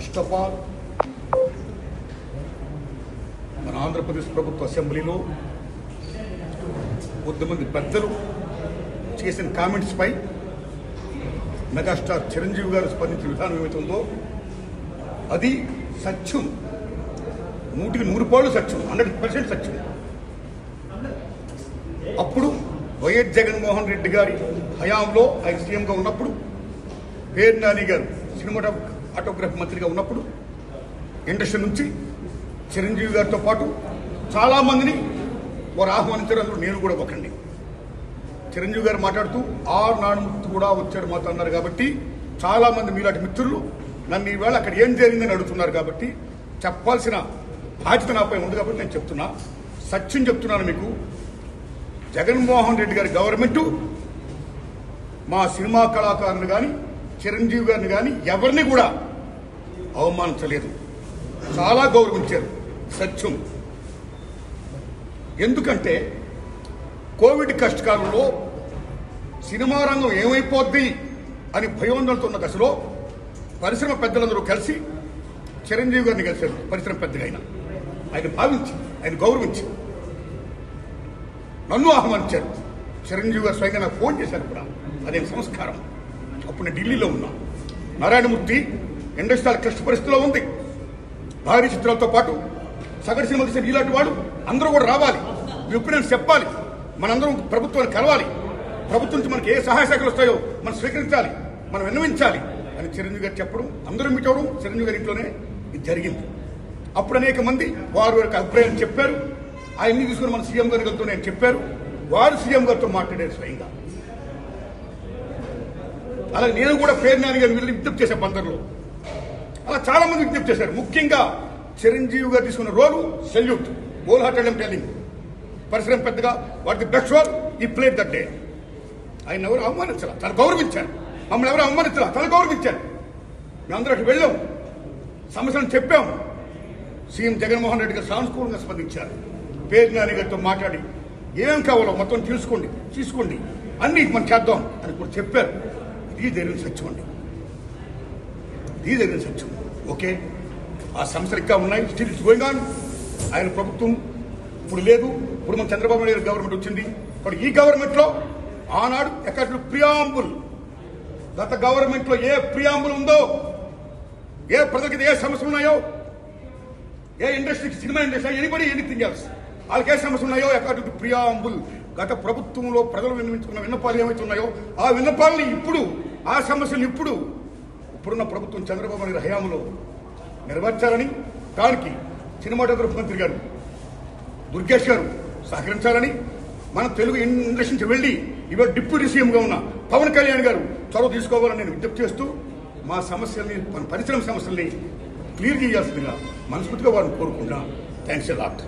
First of all మన ఆంధ్రప్రదేశ్ ప్రభుత్వ అసెంబ్లీలో కొద్దిమంది పెద్దలు చేసిన కామెంట్స్ పై మెగాస్టార్ చిరంజీవి గారు స్పందించిన విధానం ఏమైతే ఉందో అది సత్యం, 100% సత్యం, 100% సత్యం. అప్పుడు వైఎస్ జగన్మోహన్ రెడ్డి గారి హయాంలో ఆయన సీఎంగా ఉన్నప్పుడు, పేరు నాని గారు సినిమాటోగ్రఫీ మంత్రిగా ఉన్నప్పుడు ఇండస్ట్రీ నుంచి చిరంజీవి గారితో పాటు చాలామందిని వారు ఆహ్వానించారు. అందులో నేను కూడా ఒకండి. చిరంజీవి గారు మాట్లాడుతూ నాడు కూడా వచ్చాడు మాతో అన్నారు. కాబట్టి చాలామంది మీలాంటి మిత్రులు నన్ను ఈవేళ అక్కడ ఏం జరిగిందని అడుగుతున్నారు. కాబట్టి చెప్పాల్సిన బాధ్యత నాపై ఉంది. కాబట్టి నేను చెప్తున్నా, సత్యం చెప్తున్నాను మీకు. జగన్మోహన్ రెడ్డి గారి గవర్నమెంటు మా సినిమా కళాకారులు కానీ చిరంజీవి గారిని కానీ ఎవరిని కూడా అవమానించలేదు, చాలా గౌరవించారు. సత్యం. ఎందుకంటే కోవిడ్ కష్టకాలంలో సినిమా రంగం ఏమైపోద్ది అని భయోందనతో ఉన్న దశలో పరిశ్రమ పెద్దలందరూ కలిసి చిరంజీవి గారిని కలిశారు. పరిశ్రమ పెద్దగా ఆయన భావించి, ఆయన గౌరవించి నన్ను ఆహ్వానించారు. చిరంజీవి గారు స్వయంగా నాకు ఫోన్ చేశారు కూడా. అదే సంస్కారం. అప్పుడు నేను ఢిల్లీలో ఉన్నా. నారాయణమూర్తి ఇండస్ట్రియల్ క్లిష్ట పరిస్థితిలో ఉంది. భారీ చిత్రాలతో పాటు సగటు సినిమా తీసిన ఇలాంటి వాళ్ళు అందరూ కూడా రావాలి, మీ ఒపీనియన్స్ చెప్పాలి, మనందరం ప్రభుత్వాన్ని కలవాలి, ప్రభుత్వం నుంచి మనకి ఏ సహాయ శాఖలు వస్తాయో మనం స్వీకరించాలి, మనం విన్నవించాలి అని చిరంజీవి గారు చెప్పడం, అందరూ మీట్ అవ్వడం చిరంజీవి గారి ఇంట్లోనే ఇది జరిగింది. అప్పుడు అనేక మంది వారి యొక్క అభిప్రాయాన్ని చెప్పారు. ఆయన్ని తీసుకుని మన సీఎం గారి గారితో నేను చెప్పారు. వారు సీఎం గారితో మాట్లాడారు స్వయంగా. అలాగే నేను కూడా పేరు నాని గారిని వెళ్ళి విజ్ఞప్తి చేశాను బందర్లో. అలా చాలా మంది విజ్ఞప్తి చేశారు. ముఖ్యంగా చిరంజీవి గారు తీసుకున్న రోలు సెల్యూట్, హోల్ హార్టెడ్ టెల్లింగ్. పరిశ్రమ పెద్దగా వాటికి బెస్ట్ రోల్ ఈ ప్లేట్ దట్ డే. ఆయన ఎవరు అవమానించాల, తను గౌరవించారు. మమ్మల్ని ఎవరు అవమానించాల, తను గౌరవించారు. మేమందరూ అటు వెళ్ళాం, సమస్యలను చెప్పాం. సీఎం జగన్మోహన్ రెడ్డి గారు సానుకూలంగా స్పందించారు. పేరు నాని గారితో మాట్లాడి ఏం కావాలో మొత్తం తీసుకోండి, అన్ని మనం చేద్దాం అని కూడా చెప్పారు. ఇది జరిగిన సత్యం అండి, ఇది జరిగిన సత్యం. ఓకే, ఆ సమస్యలు ఇంకా ఉన్నాయి. Still it's going on. ఆయన ప్రభుత్వం ఇప్పుడు లేదు. ఇప్పుడు మన చంద్రబాబు నాయుడు గారి గవర్నమెంట్ వచ్చింది. ఇప్పుడు ఈ గవర్నమెంట్లో ఆనాడు ఎక్కడ ప్రియాంబుల్, గత గవర్నమెంట్లో ఏ ప్రియాంబుల్ ఉందో, ఏ ప్రజలకి ఏ సమస్యలు ఉన్నాయో, ఏ ఇండస్ట్రీకి, cinema industry, anybody anything else, వాళ్ళకి ఏ సమస్యలు ఉన్నాయో ఎక్కడ ప్రియాంబుల్, గత ప్రభుత్వంలో ప్రజలు విన్నవించుకున్న విన్నపాలు ఏమైతే ఉన్నాయో ఆ విన్నపాలని ఇప్పుడు, ఆ సమస్యలు ఇప్పుడున్న ప్రభుత్వం చంద్రబాబు నాయుడు హయాంలో నెరవేర్చాలని, దానికి సినిమాటోగ్రఫీ మంత్రి గారు దుర్గేష్ గారు సహకరించాలని, మన తెలుగు ఇండస్ట్రీ నుంచి వెళ్ళి ఇవాళ డిప్యూటీ సీఎంగా ఉన్న పవన్ కళ్యాణ్ గారు చొరవ తీసుకోవాలని నేను విజ్ఞప్తి చేస్తూ, మా సమస్యల్ని, మన పరిశ్రమ సమస్యల్ని క్లియర్ చేయాల్సిందిగా మనస్ఫూర్తిగా వారిని కోరుకుంటున్నా. Thanks a lot.